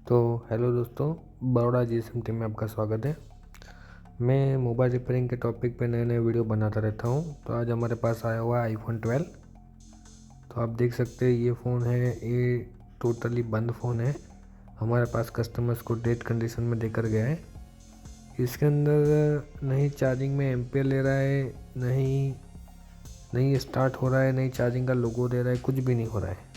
तो हेलो दोस्तों, Baroda GSM team में आपका स्वागत है। मैं मोबाइल रिपेयरिंग के टॉपिक पे नए नए वीडियो बनाता रहता हूँ। तो आज हमारे पास आया हुआ है आईफोन 12। तो आप देख सकते हैं ये फ़ोन है, ये टोटली बंद फ़ोन है। हमारे पास कस्टमर्स को डेट कंडीशन में देकर गया है। इसके अंदर नहीं चार्जिंग में एम्पेयर ले रहा है, नहीं स्टार्ट हो रहा है, नहीं चार्जिंग का लोगो दे रहा है, कुछ भी नहीं हो रहा है।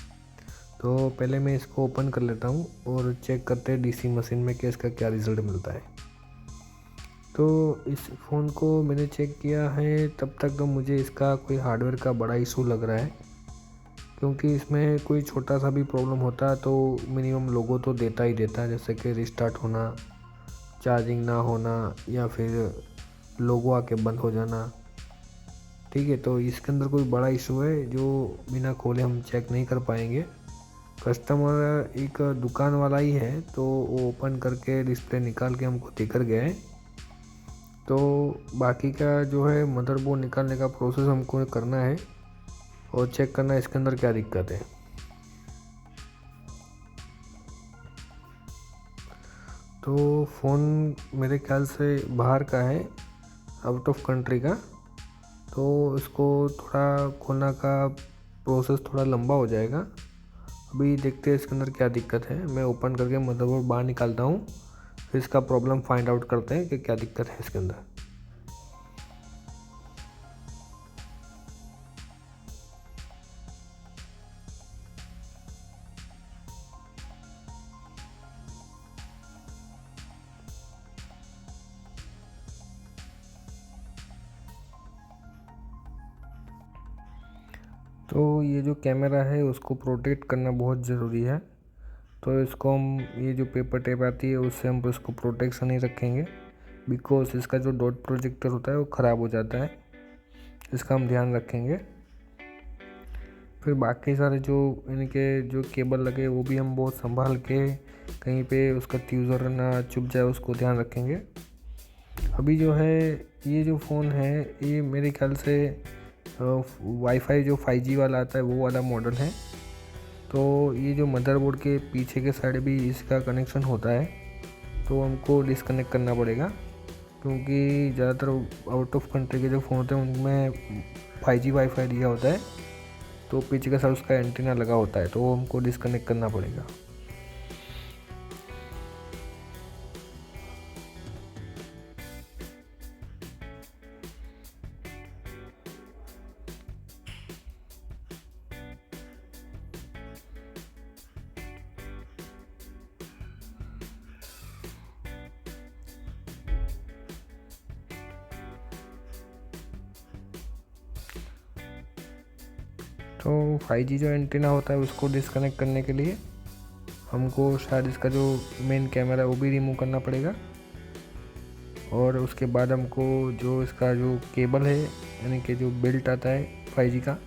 तो पहले मैं इसको ओपन कर लेता हूँ और चेक करते हैं डीसी मशीन में कि इसका क्या रिज़ल्ट मिलता है। तो इस फ़ोन को मैंने चेक किया है, तब तक तो मुझे इसका कोई हार्डवेयर का बड़ा इशू लग रहा है, क्योंकि इसमें कोई छोटा सा भी प्रॉब्लम होता है तो मिनिमम लोगो तो देता ही देता है, जैसे कि रिस्टार्ट होना, चार्जिंग ना होना, या फिर लोगो आके बंद हो जाना। ठीक है, तो इसके अंदर कोई बड़ा इशू है जो बिना खोले हम चेक नहीं कर पाएंगे। कस्टमर एक दुकान वाला ही है, तो वो ओपन करके डिस्प्ले निकाल के हमको देकर गया है। तो बाकी का जो है मदरबोर्ड निकालने का प्रोसेस हमको करना है और चेक करना है इसके अंदर क्या दिक्कत है। तो फ़ोन मेरे ख्याल से बाहर का है, आउट ऑफ कंट्री का। तो इसको थोड़ा खोलने का प्रोसेस थोड़ा लंबा हो जाएगा। अभी देखते हैं इसके अंदर क्या दिक्कत है। मैं ओपन करके मदरबोर्ड बाहर निकालता हूँ, फिर इसका प्रॉब्लम फाइंड आउट करते हैं कि क्या दिक्कत है इसके अंदर। तो ये जो कैमरा है उसको प्रोटेक्ट करना बहुत ज़रूरी है। तो इसको हम, ये जो पेपर टेप आती है उससे हम इसको प्रोटेक्शन ही रखेंगे, बिकॉज इसका जो डॉट प्रोजेक्टर होता है वो ख़राब हो जाता है। इसका हम ध्यान रखेंगे। फिर बाकी सारे जो इनके जो केबल लगे वो भी हम बहुत संभाल के, कहीं पे उसका ट्यूज़र ना चुभ जाए उसको ध्यान रखेंगे। अभी जो है ये जो फ़ोन है ये मेरे ख्याल से वाईफाई जो 5G वाला आता है वो वाला मॉडल है। तो ये जो मदरबोर्ड के पीछे के साइड भी इसका कनेक्शन होता है, तो हमको डिसकनेक्ट करना पड़ेगा, क्योंकि ज़्यादातर आउट ऑफ कंट्री के जो फ़ोन होते हैं उनमें 5G वाईफाई दिया होता है, तो पीछे के साइड उसका एंटीना लगा होता है, तो वो हमको डिसकनेक्ट करना पड़ेगा। तो 5G जो एंटीना होता है उसको डिसकनेक्ट करने के लिए हमको शायद इसका जो मेन कैमरा है वो भी रिमूव करना पड़ेगा, और उसके बाद हमको जो इसका जो केबल है, यानी कि जो बेल्ट आता है 5G का,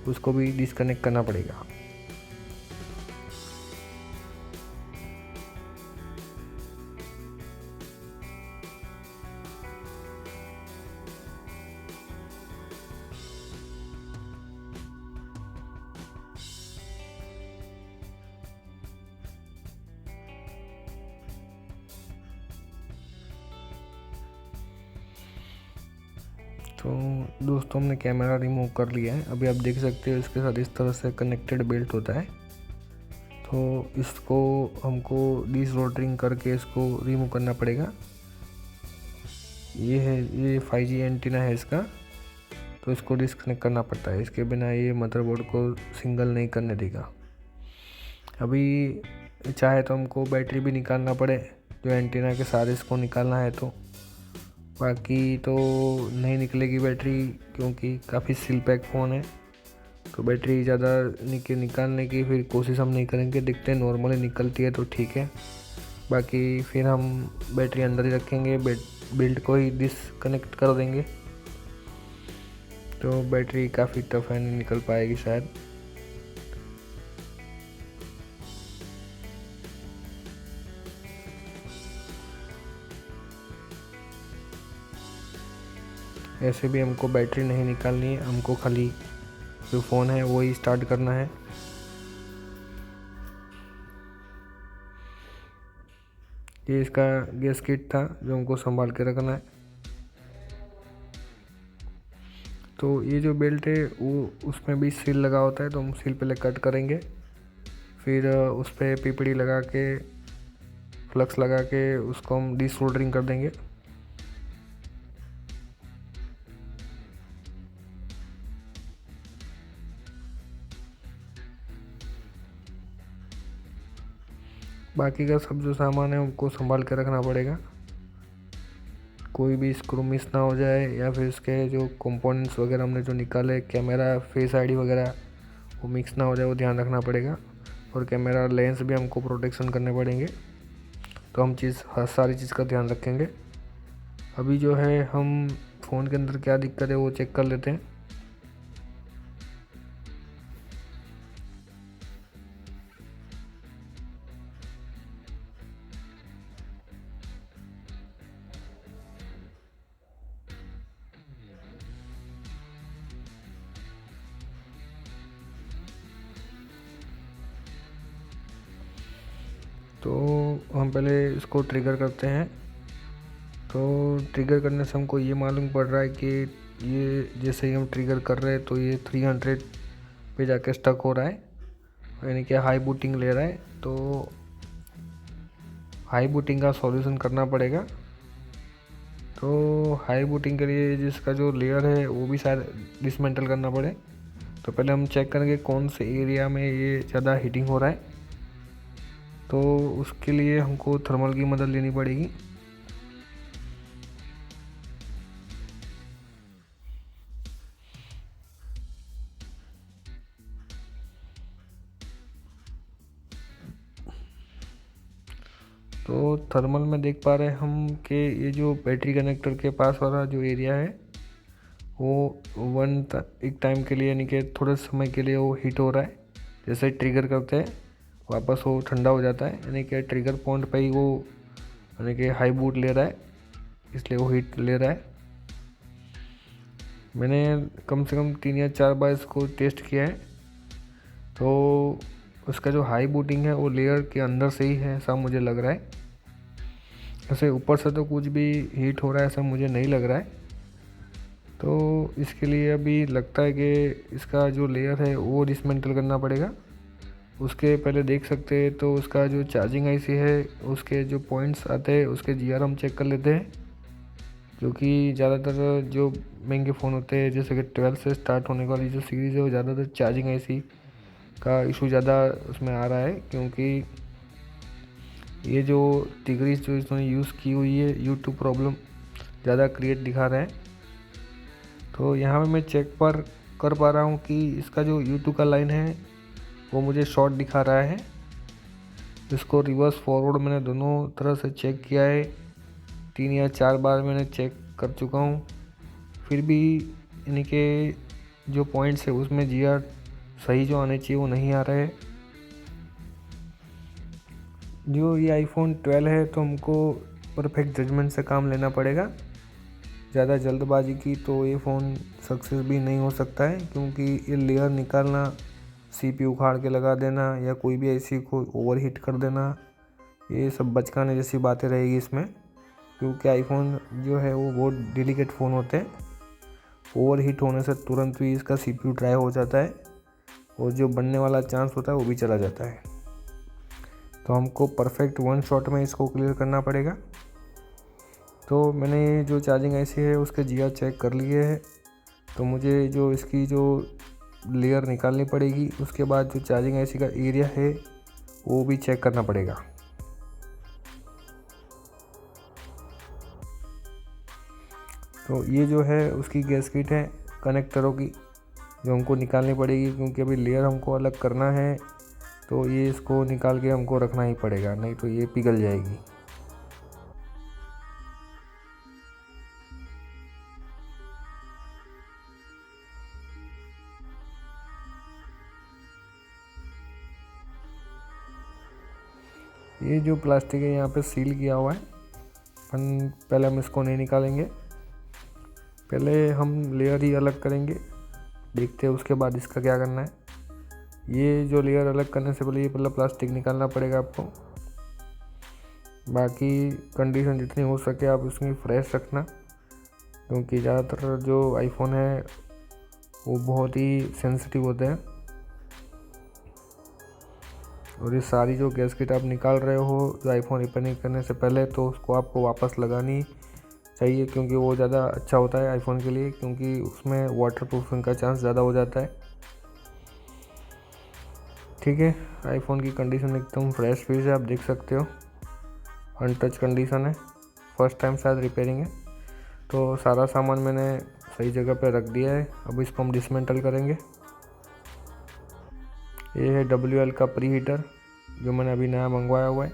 उसको भी डिसकनेक्ट करना पड़ेगा। तो दोस्तों हमने कैमरा रिमूव कर लिया है। अभी आप देख सकते हो इसके साथ इस तरह से कनेक्टेड बेल्ट होता है। तो इसको हमको डिसरोटरिंग करके इसको रिमूव करना पड़ेगा। ये है, ये 5G एंटीना है इसका, तो इसको डिस्कनेक्ट करना पड़ता है, इसके बिना ये मदरबोर्ड को सिंगल नहीं करने देगा। अभी चाहे तो हमको बैटरी भी निकालना पड़े, जो एंटीना के साथ इसको निकालना है, तो बाकी तो नहीं निकलेगी बैटरी, क्योंकि काफ़ी सील पैक फ़ोन है। तो बैटरी ज़्यादा निकालने की फिर कोशिश हम नहीं करेंगे, देखते हैं नॉर्मली निकलती है तो ठीक है, बाकी फिर हम बैटरी अंदर ही रखेंगे, बेल्ट को ही डिसकनेक्ट कर देंगे। तो बैटरी काफ़ी टफ है, नहीं निकल पाएगी शायद। ऐसे भी हमको बैटरी नहीं निकालनी है, हमको खाली जो फ़ोन है वो ही स्टार्ट करना है। ये इसका गैस किट था जो हमको संभाल के रखना है। तो ये जो बेल्ट है वो उसमें भी सील लगा होता है, तो हम सील पहले कट करेंगे, फिर उस पर पीपड़ी लगा के फ्लक्स लगा के उसको हम डिसोल्डरिंग कर देंगे। बाकी का सब जो सामान है उनको संभाल के रखना पड़ेगा, कोई भी स्क्रू मिस ना हो जाए, या फिर इसके जो कंपोनेंट्स वगैरह हमने जो निकाले, कैमरा फेस आईडी वगैरह, वो मिक्स ना हो जाए, वो ध्यान रखना पड़ेगा। और कैमरा लेंस भी हमको प्रोटेक्शन करने पड़ेंगे, तो हम हर सारी चीज़ का ध्यान रखेंगे। अभी जो है हम फ़ोन के अंदर क्या दिक्कत है वो चेक कर लेते हैं। तो हम पहले इसको ट्रिगर करते हैं। तो ट्रिगर करने से हमको ये मालूम पड़ रहा है कि ये जैसे ही हम ट्रिगर कर रहे हैं तो ये 300 पे जाके स्टक हो रहा है, यानी कि हाई बूटिंग ले रहा है। तो हाई बूटिंग का सॉल्यूशन करना पड़ेगा। तो हाई बूटिंग के लिए जिसका जो लेयर है वो भी शायद डिसमेंटल करना पड़े। तो पहले हम चेक करेंगे कौन से एरिया में ये ज़्यादा हीटिंग हो रहा है, तो उसके लिए हमको थर्मल की मदद लेनी पड़ेगी। तो थर्मल में देख पा रहे हैं हम कि ये जो बैटरी कनेक्टर के पास वाला जो एरिया है वो एक टाइम के लिए, यानी कि थोड़े समय के लिए वो हीट हो रहा है। जैसे ट्रिगर करते हैं वापस वो ठंडा हो जाता है, यानी कि ट्रिगर पॉइंट पे ही वो, यानी कि हाई बूट ले रहा है, इसलिए वो हीट ले रहा है। मैंने कम से कम 3 या 4 बार इसको टेस्ट किया है, तो उसका जो हाई बूटिंग है वो लेयर के अंदर से ही है ऐसा मुझे लग रहा है। ऐसे ऊपर से तो कुछ भी हीट हो रहा है ऐसा मुझे नहीं लग रहा है। तो इसके लिए अभी लगता है कि इसका जो लेयर है वो डिसमेंटल करना पड़ेगा। उसके पहले देख सकते हैं तो उसका जो चार्जिंग आईसी है उसके जो पॉइंट्स आते हैं उसके जीआर हम चेक कर लेते हैं, क्योंकि ज़्यादातर जो महंगे फ़ोन होते हैं जैसे कि 12 से स्टार्ट होने वाली जो सीरीज़ है वो ज़्यादातर चार्जिंग आईसी का इशू ज़्यादा उसमें आ रहा है, क्योंकि ये जो डिग्रीज जो इसने यूज़ की हुई है यूट्यूब प्रॉब्लम ज़्यादा क्रिएट दिखा रहे हैं। तो यहाँ पे मैं चेक कर पा रहा हूँ कि इसका जो यूट्यूब का लाइन है वो मुझे शॉर्ट दिखा रहा है। इसको रिवर्स फॉरवर्ड मैंने दोनों तरह से चेक किया है, 3 या 4 बार मैंने चेक कर चुका हूँ, फिर भी यानी कि जो पॉइंट्स है उसमें जीआर सही जो आने चाहिए वो नहीं आ रहे हैं। जो ये आईफोन 12 है तो हमको परफेक्ट जजमेंट से काम लेना पड़ेगा। ज़्यादा जल्दबाजी की तो ये फ़ोन सक्सेस भी नहीं हो सकता है, क्योंकि ये लेयर निकालना, सीपीयू उखाड़ के लगा देना या कोई भी ऐसी को ओवरहीट कर देना, ये सब बचकाने जैसी बातें रहेगी इसमें, क्योंकि आईफोन जो है वो बहुत डेलिकेट फ़ोन होते हैं। ओवरहीट होने से तुरंत ही इसका सीपीयू ड्राई हो जाता है और जो बनने वाला चांस होता है वो भी चला जाता है। तो हमको परफेक्ट 1 शॉट में इसको क्लियर करना पड़ेगा। तो मैंने जो चार्जिंग आईसी है उसके जीआर चेक कर लिए है, तो मुझे जो इसकी जो लेयर निकालनी पड़ेगी, उसके बाद जो चार्जिंग आईसी का एरिया है वो भी चेक करना पड़ेगा। तो ये जो है उसकी गैस किट है कनेक्टरों की, जो हमको निकालनी पड़ेगी, क्योंकि अभी लेयर हमको अलग करना है, तो ये इसको निकाल के हमको रखना ही पड़ेगा, नहीं तो ये पिघल जाएगी। ये जो प्लास्टिक है यहाँ पे सील किया हुआ है, पहले हम इसको नहीं निकालेंगे, पहले हम लेयर ही अलग करेंगे, देखते हैं उसके बाद इसका क्या करना है। ये जो लेयर अलग करने से पहले ये पहले प्लास्टिक निकालना पड़ेगा आपको। बाकी कंडीशन जितनी हो सके आप उसकी फ्रेश रखना, क्योंकि ज़्यादातर जो आईफोन है वो बहुत ही सेंसिटिव होते हैं। और ये सारी जो गैस्केट आप निकाल रहे हो जो आईफोन रिपेयरिंग करने से पहले, तो उसको आपको वापस लगानी चाहिए, क्योंकि वो ज़्यादा अच्छा होता है आईफोन के लिए, क्योंकि उसमें वाटर प्रूफिंग का चांस ज़्यादा हो जाता है। ठीक है, आईफोन की कंडीशन एकदम फ्रेश पीस है, आप देख सकते हो, अनटच कंडीशन है, फर्स्ट टाइम शायद रिपेयरिंग है। तो सारा सामान मैंने सही जगह पे रख दिया है। अब इसको हम डिसमेंटल करेंगे। ये है WL का प्री हीटर जो मैंने अभी नया मंगवाया हुआ है।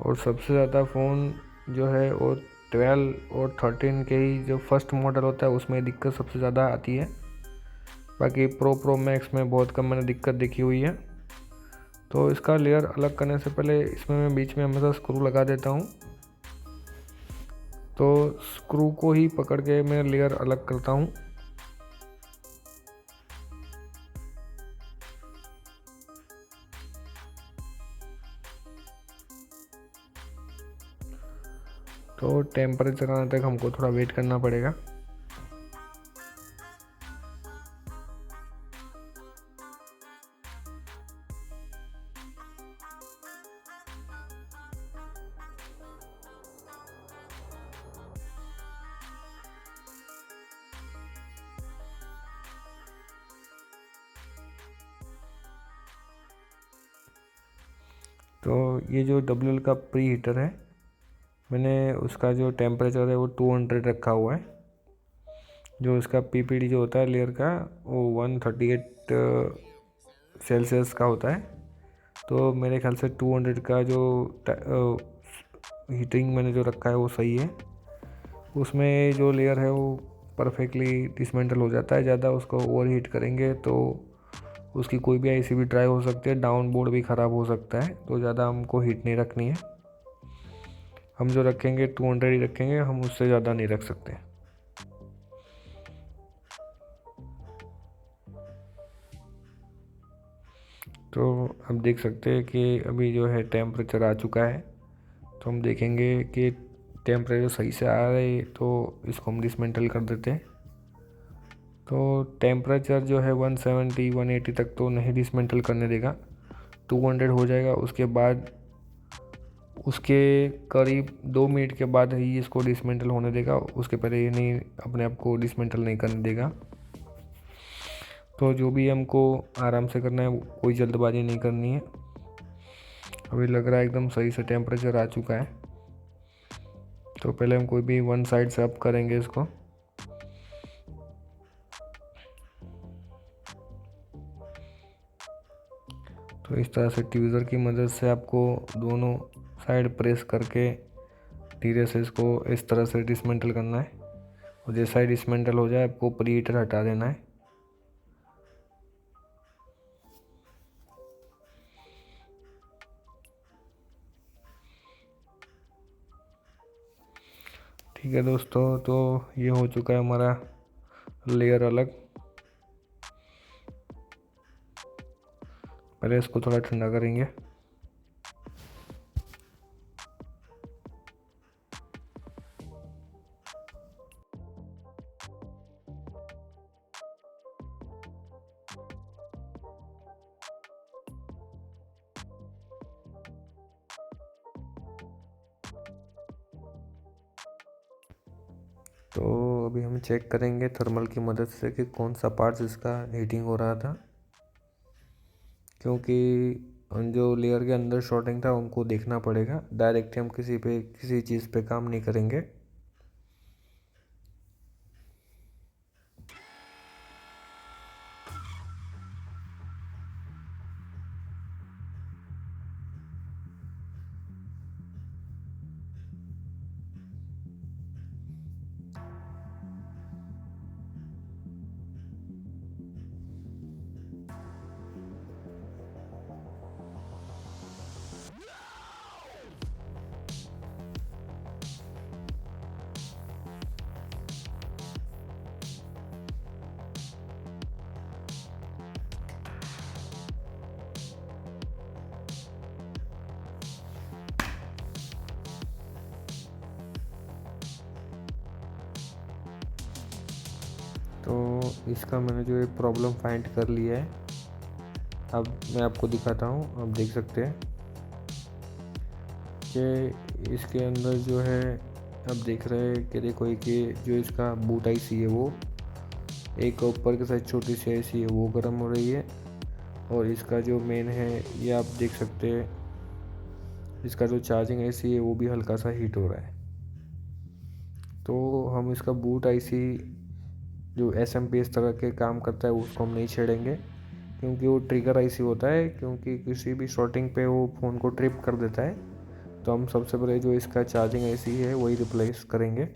और सबसे ज़्यादा फ़ोन जो है वो 12 और 13 के ही जो फर्स्ट मॉडल होता है उसमें दिक्कत सबसे ज़्यादा आती है। बाकी प्रो मैक्स में बहुत कम मैंने दिक्कत देखी हुई है। तो इसका लेयर अलग करने से पहले इसमें मैं बीच में हमेशा स्क्रू लगा देता हूँ। तो स्क्रू को ही पकड़ के मैं लेयर अलग करता हूँ। तो टेम्परेचर आने तक हमको थोड़ा वेट करना पड़ेगा। तो ये जो WL का प्री हीटर है, मैंने उसका जो टेम्परेचर है वो 200 रखा हुआ है। जो इसका PPD जो होता है लेयर का वो 138 सेल्सियस का होता है। तो मेरे ख्याल से 200 का जो हीटिंग मैंने जो रखा है वो सही है। उसमें जो लेयर है वो परफेक्टली डिसमेंटल हो जाता है। ज़्यादा उसको ओवर हीट करेंगे तो उसकी कोई भी IC भी ड्राई हो सकती है, डाउन बोर्ड भी ख़राब हो सकता है। तो ज़्यादा हमको हीट नहीं रखनी है। हम जो रखेंगे 200 ही रखेंगे, हम उससे ज़्यादा नहीं रख सकते। तो अब देख सकते हैं कि अभी जो है टेम्परेचर आ चुका है। तो हम देखेंगे कि टेम्परेचर सही से आ रहा है, तो इसको हम डिसमेंटल कर देते हैं। तो टेम्परेचर जो है 170 180 तक तो नहीं डिसमेंटल करने देगा। 200 हो जाएगा, उसके बाद उसके करीब 2 मिनट के बाद ही इसको डिसमेंटल होने देगा। उसके पहले ये नहीं, अपने आप को डिसमेंटल नहीं करने देगा। तो जो भी हमको आराम से करना है, कोई जल्दबाजी नहीं करनी है। अभी लग रहा है एकदम सही से टेम्परेचर आ चुका है। तो पहले हम कोई भी वन साइड से अप करेंगे इसको। तो इस तरह से ट्वीज़र की मदद से आपको दोनों साइड प्रेस करके धीरे से इसको इस तरह से डिसमेंटल करना है। और जैसा ही डिसमेंटल हो जाए आपको प्री हीटर हटा देना है। ठीक है दोस्तों, तो ये हो चुका है हमारा लेयर अलग। पहले इसको थोड़ा ठंडा करेंगे। तो अभी हम चेक करेंगे थर्मल की मदद से कि कौन सा पार्ट्स इसका हीटिंग हो रहा था, क्योंकि जो लेयर के अंदर शॉर्टिंग था उनको देखना पड़ेगा। डायरेक्ट हम किसी चीज़ पे काम नहीं करेंगे। तो इसका मैंने जो है प्रॉब्लम फाइंड कर लिया है। अब मैं आपको दिखाता हूँ। आप देख सकते हैं कि इसके अंदर जो है, आप देख रहे हैं कि देखो कि जो इसका बूट आईसी है वो एक ऊपर के साइड छोटी सी आईसी है वो गर्म हो रही है, और इसका जो मेन है ये आप देख सकते हैं, इसका जो चार्जिंग आईसी है वो भी हल्का सा हीट हो रहा है। तो हम इसका बूट आईसी जो एसएमपी इस तरह के काम करता है उसको हम नहीं छेड़ेंगे, क्योंकि वो ट्रिगर आईसी होता है, क्योंकि किसी भी शॉर्टिंग पे वो फ़ोन को ट्रिप कर देता है। तो हम सबसे पहले जो इसका चार्जिंग आईसी है वही रिप्लेस करेंगे।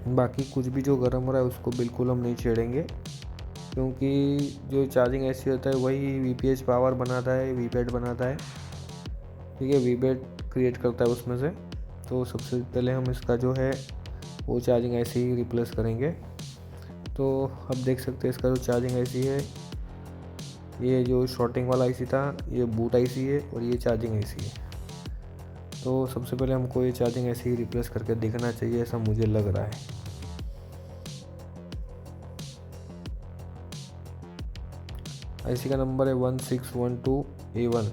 बाकी कुछ भी जो गर्म हो रहा है उसको बिल्कुल हम नहीं छेड़ेंगे, क्योंकि जो चार्जिंग आईसी होता है वही वीपीएच पावर बनाता है, वीपैट बनाता है। ठीक है, वीपैट क्रिएट करता है उसमें से। तो सबसे पहले हम इसका जो है वो चार्जिंग आईसी ही रिप्लेस करेंगे। तो अब देख सकते हैं इसका जो चार्जिंग आईसी है, ये जो शॉर्टिंग वाला आईसी था ये बूट आईसी है, और ये चार्जिंग आईसी है। तो सबसे पहले हमको ये चार्जिंग आईसी रिप्लेस करके देखना चाहिए, ऐसा मुझे लग रहा है। आईसी का नंबर है 1612A1।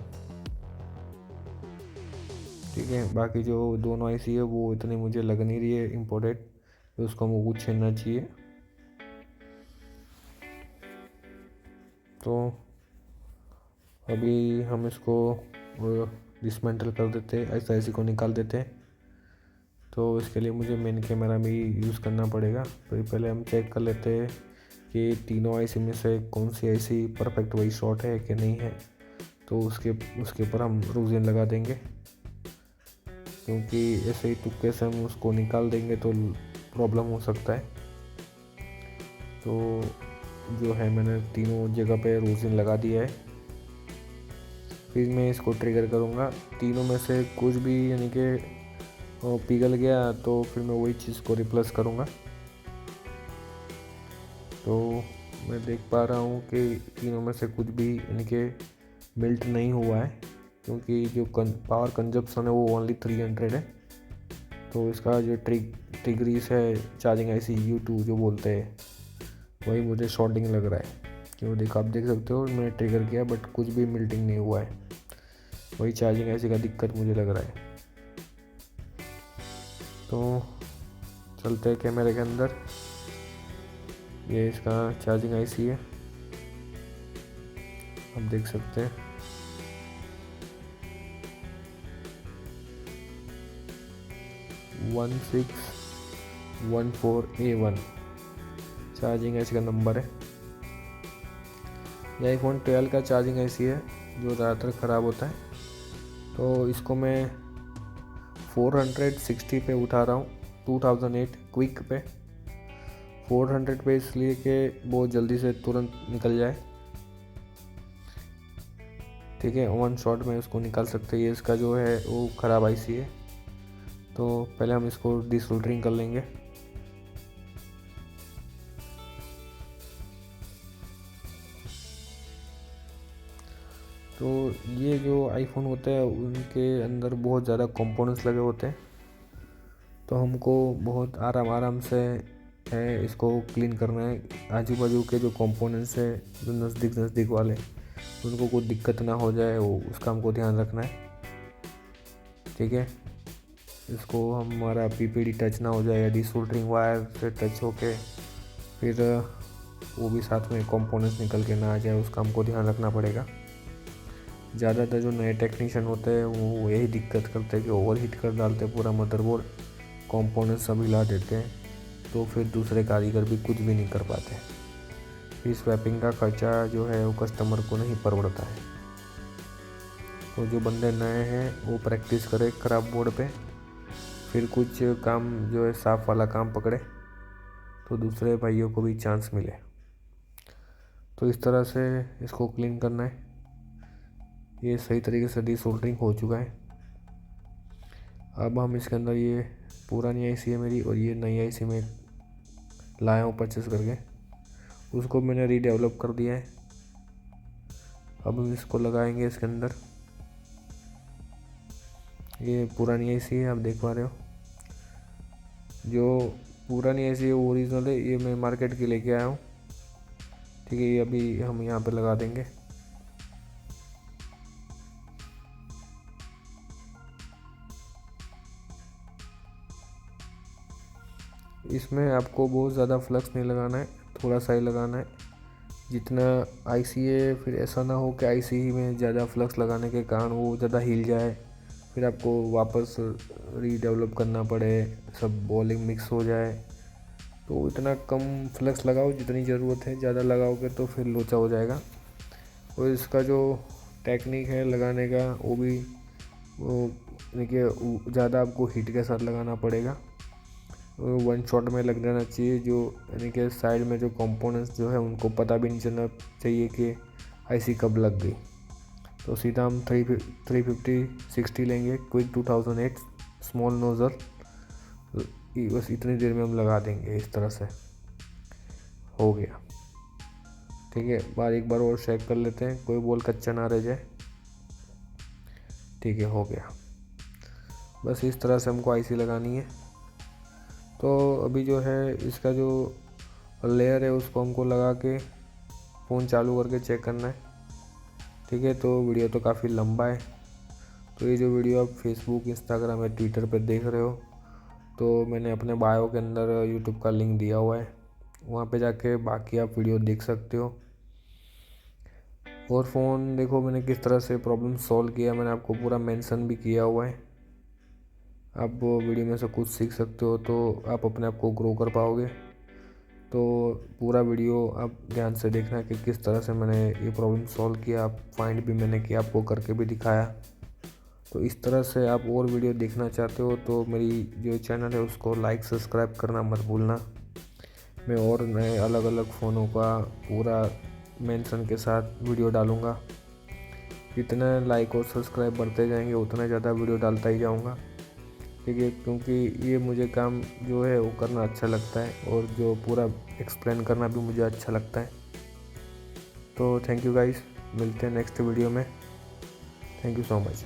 ठीक है, बाकी जो दोनों आईसी है वो इतनी मुझे लग नहीं रही है इम्पोर्टेंट, तो उसको हमको कुछ छेड़ना चाहिए। तो अभी हम इसको डिसमेंटल कर देते हैं, ऐसा आईसी को निकाल देते हैं। तो इसके लिए मुझे मेन कैमरा भी यूज़ करना पड़ेगा। तो पहले हम चेक कर लेते हैं कि तीनों आईसी में से कौन सी आईसी परफेक्ट वही शॉट है कि नहीं है। तो उसके ऊपर हम रोज़िन लगा देंगे, क्योंकि ऐसे ही तुक्के से हम उसको निकाल देंगे तो प्रॉब्लम हो सकता है। तो जो है मैंने तीनों जगह पे रोज़िन लगा दिया है। फिर मैं इसको ट्रिगर करूँगा। तीनों में से कुछ भी यानी कि पिघल गया तो फिर मैं वही चीज़ को रिप्लेस करूँगा। तो मैं देख पा रहा हूँ कि तीनों में से कुछ भी यानी कि मेल्ट नहीं हुआ है, क्योंकि जो पावर कंजप्शन है वो ओनली 300 है। तो इसका जो ट्रिगरीस है चार्जिंग आईसी U2 जो बोलते हैं, वही मुझे शॉर्टिंग लग रहा है। क्यों देखो, आप देख सकते हो मैंने ट्रिगर किया बट कुछ भी मेल्टिंग नहीं हुआ है। वही चार्जिंग आईसी का दिक्कत मुझे लग रहा है। तो चलते हैं कैमरे के अंदर। ये इसका चार्जिंग आईसी है, आप देख सकते हैं। वन 1614A1 चार्जिंग आईसी का नंबर है। यह iPhone 12 का चार्जिंग आईसी है जो ज़्यादातर ख़राब होता है। तो इसको मैं 460 पे उठा रहा हूँ, 2008 क्विक पे। 400 पे इसलिए कि बहुत जल्दी से तुरंत निकल जाए। ठीक है, वन शॉट में उसको निकाल सकते हैं। ये इसका जो है वो ख़राब आईसी है। तो पहले हम इसको डिसोल्डरिंग कर लेंगे। तो ये जो आईफोन होता है उनके अंदर बहुत ज़्यादा कंपोनेंट्स लगे होते हैं, तो हमको बहुत आराम से है इसको क्लीन करना है। आजू बाजू के जो कंपोनेंट्स है जो नज़दीक वाले, उनको कोई दिक्कत ना हो जाए, वो उसका हमको ध्यान रखना है। ठीक है, इसको हमारा पीपीडी टच ना हो जाए, या डिसोल्डरिंग वायर से टच होके फिर वो भी साथ में कंपोनेंट्स निकल के ना आ जाए, उसका हमको ध्यान रखना पड़ेगा। ज़्यादातर जो नए टेक्नीशियन होते हैं वो यही दिक्कत करते हैं कि ओवर हीट कर डालते हैं पूरा मदरबोर्ड, कंपोनेंट सब हिला देते हैं, तो फिर दूसरे कारीगर भी कुछ भी नहीं कर पाते। इस स्वैपिंग का खर्चा जो है वो कस्टमर को नहीं परवड़ता है। तो जो बंदे नए हैं वो प्रैक्टिस करें ख़राब बोर्ड पे, फिर कुछ काम जो है साफ़ वाला काम पकड़े, तो दूसरे भाइयों को भी चांस मिले। तो इस तरह से इसको क्लीन करना है। ये सही तरीके से डिसोल्डरिंग हो चुका है। अब हम इसके अंदर, ये पुरानी आईसी है मेरी और ये नई आईसी में लाया हूँ परचेस करके, उसको मैंने रीडेवलप कर दिया है। अब हम इसको लगाएंगे इसके अंदर। ये पुरानी आईसी है, आप देख पा रहे हो। जो पूरा नहीं ऐसे, ये ओरिजिनल है, ये मैं मार्केट के लेके आया हूँ। ठीक है, ये अभी हम यहाँ पे लगा देंगे। इसमें आपको बहुत ज़्यादा फ्लक्स नहीं लगाना है, थोड़ा सा ही लगाना है जितना आईसी है। फिर ऐसा ना हो कि आईसी में ज़्यादा फ्लक्स लगाने के कारण वो ज़्यादा हिल जाए, फिर आपको वापस रीडेवलप करना पड़े, सब बॉलिंग मिक्स हो जाए। तो इतना कम फ्लक्स लगाओ जितनी ज़रूरत है, ज़्यादा लगाओगे तो फिर लोचा हो जाएगा। और इसका जो टेक्निक है लगाने का वो भी वो देखिए, ज़्यादा आपको हीट के साथ लगाना पड़ेगा। वन शॉट में लग जाना चाहिए, जो यानी कि साइड में जो कंपोनेंट्स जो है उनको पता भी नहीं चलना चाहिए कि आईसी कब लग गई। तो सीधा हम 350/60 लेंगे, क्विक 2008 स्मॉल नोज़ल, बस इतनी देर में हम लगा देंगे। इस तरह से हो गया। ठीक है, एक बार और चेक कर लेते हैं, कोई बॉल कच्चा ना रह जाए। ठीक है, हो गया। बस इस तरह से हमको आईसी लगानी है। तो अभी जो है इसका जो लेयर है उसको हमको लगा के फ़ोन चालू करके चेक करना है। ठीक है, तो वीडियो तो काफ़ी लंबा है, तो ये जो वीडियो आप फेसबुक, इंस्टाग्राम या ट्विटर पर देख रहे हो, तो मैंने अपने बायो के अंदर यूट्यूब का लिंक दिया हुआ है, वहाँ पे जाके बाकी आप वीडियो देख सकते हो। और फ़ोन देखो मैंने किस तरह से प्रॉब्लम सॉल्व किया, मैंने आपको पूरा मेंशन भी किया हुआ है। आप वो वीडियो में से कुछ सीख सकते हो, तो आप अपने आप को ग्रो कर पाओगे। तो पूरा वीडियो आप ध्यान से देखना कि किस तरह से मैंने ये प्रॉब्लम सॉल्व किया, फाइंड भी मैंने किया, आपको करके भी दिखाया। तो इस तरह से आप और वीडियो देखना चाहते हो तो मेरी जो चैनल है उसको लाइक सब्सक्राइब करना मत भूलना। मैं और नए अलग अलग फ़ोनों का पूरा मेंशन के साथ वीडियो डालूँगा। जितना लाइक और सब्सक्राइब बढ़ते जाएंगे उतना ज़्यादा वीडियो डालता ही जाऊँगा। ठीक है, क्योंकि ये मुझे काम जो है वो करना अच्छा लगता है, और जो पूरा एक्सप्लेन करना भी मुझे अच्छा लगता है। तो थैंक यू गाइस, मिलते हैं नेक्स्ट वीडियो में। Thank you so much.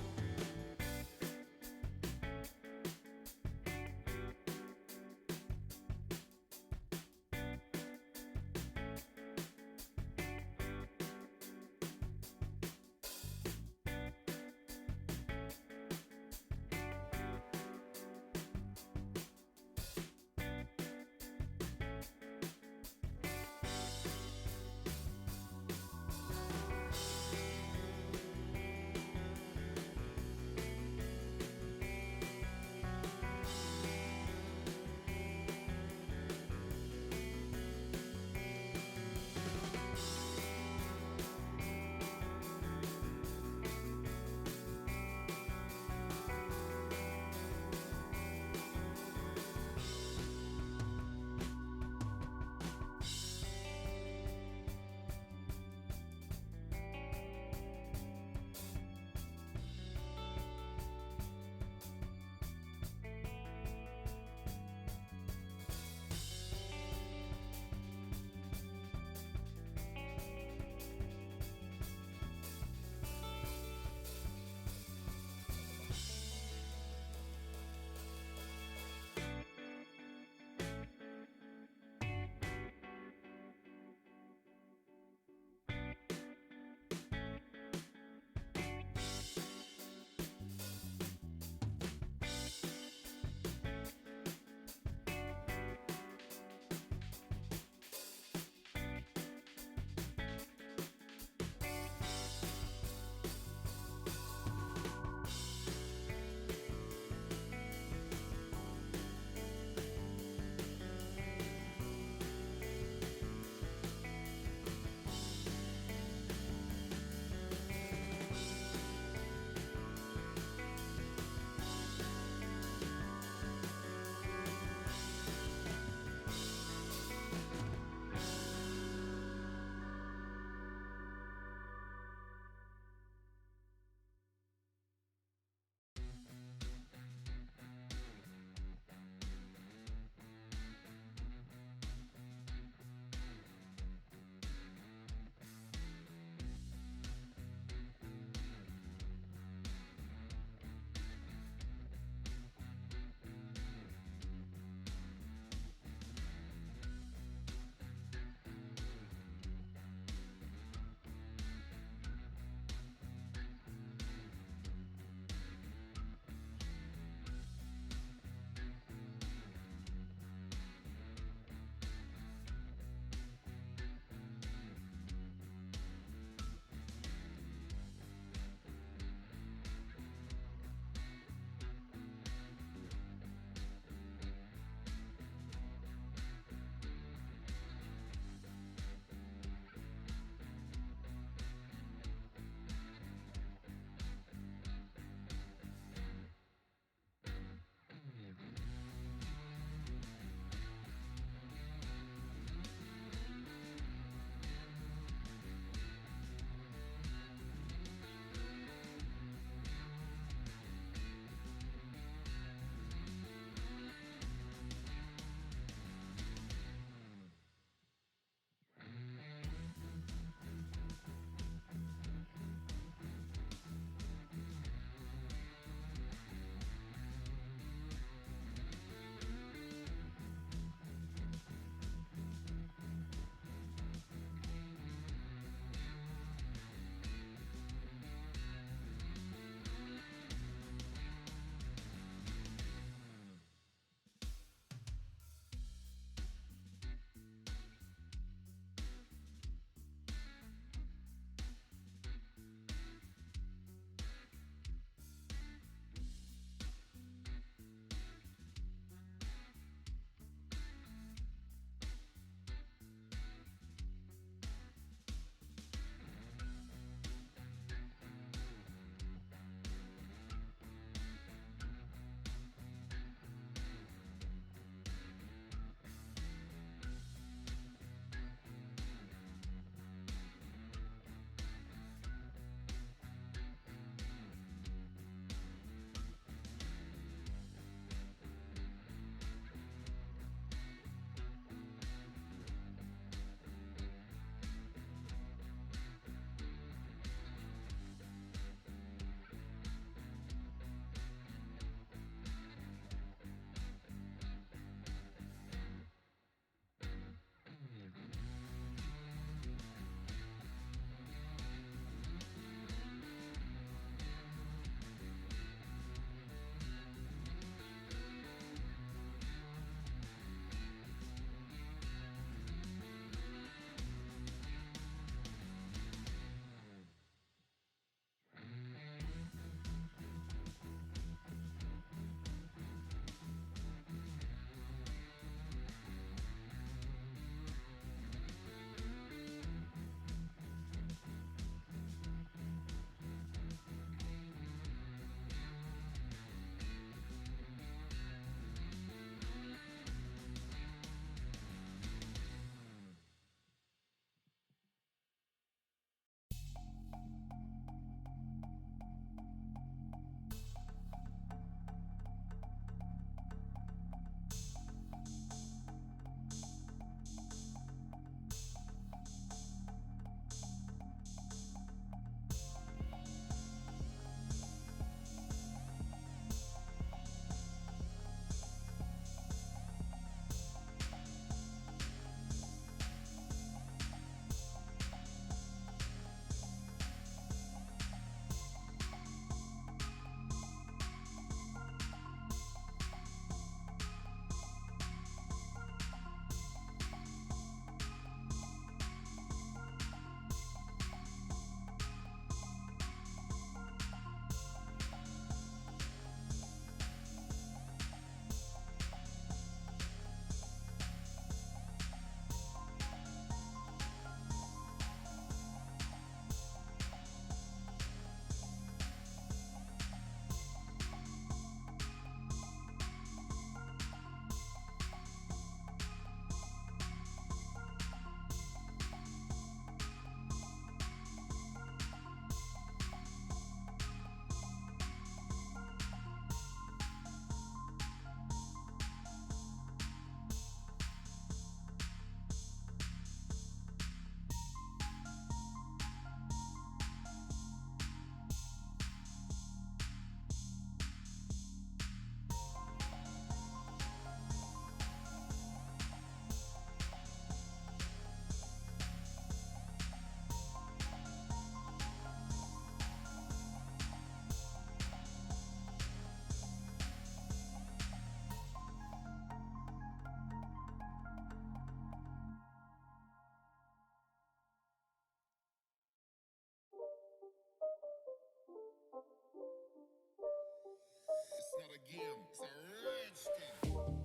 game. It's a rich thing.